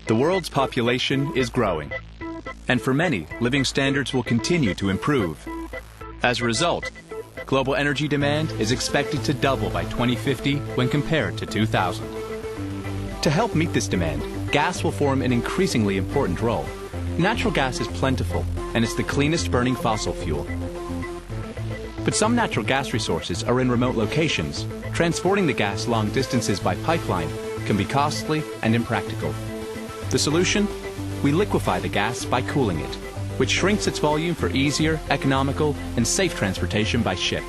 The world's population is growing, and for many, living standards will continue to improve. As a result, global energy demand is expected to double by 2050 when compared to 2000. To help meet this demand, gas will form an increasingly important role. Natural gas is plentiful, and it's the cleanest burning fossil fuel. But some natural gas resources are in remote locations. Transporting the gas long distances by pipeline can be costly and impractical. The solution? We liquefy the gas by cooling it, which shrinks its volume for easier, economical, and safe transportation by ship.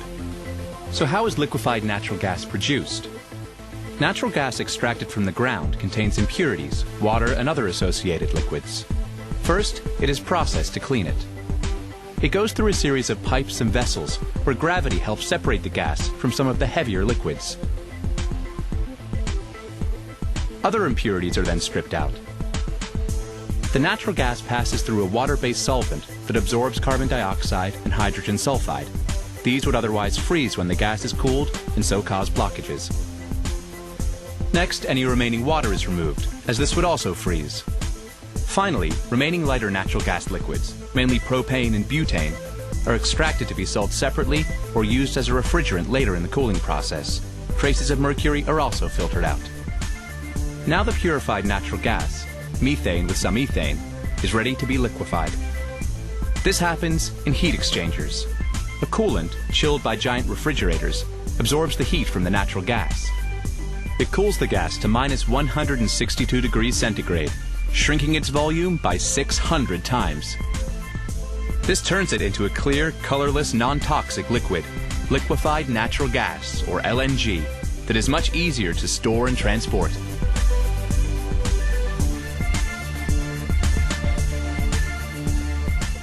So how is liquefied natural gas produced? Natural gas extracted from the ground contains impurities, water, and other associated liquids. First, it is processed to clean it. It goes through a series of pipes and vessels where gravity helps separate the gas from some of the heavier liquids. Other impurities are then stripped out. The natural gas passes through a water-based solvent that absorbs carbon dioxide and hydrogen sulfide. These would otherwise freeze when the gas is cooled and so cause blockages. Next, any remaining water is removed, as this would also freeze. Finally, remaining lighter natural gas liquids, mainly propane and butane, are extracted to be sold separately or used as a refrigerant later in the cooling process. Traces of mercury are also filtered out. Now the purified natural gas, methane with some ethane, is ready to be liquefied. This happens in heat exchangers. A coolant, chilled by giant refrigerators, absorbs the heat from the natural gas. It cools the gas to minus 162 degrees centigrade, shrinking its volume by 600 times. This turns it into a clear, colorless, non-toxic liquid, liquefied natural gas, or LNG, that is much easier to store and transport.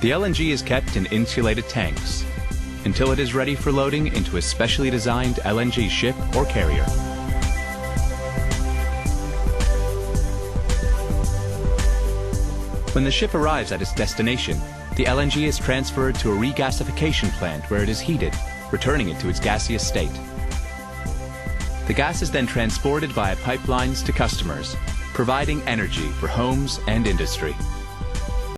The LNG is kept in insulated tanks until it is ready for loading into a specially designed LNG ship or carrier. When the ship arrives at its destination, the LNG is transferred to a regasification plant where it is heated, returning it to its gaseous state. The gas is then transported via pipelines to customers, providing energy for homes and industry.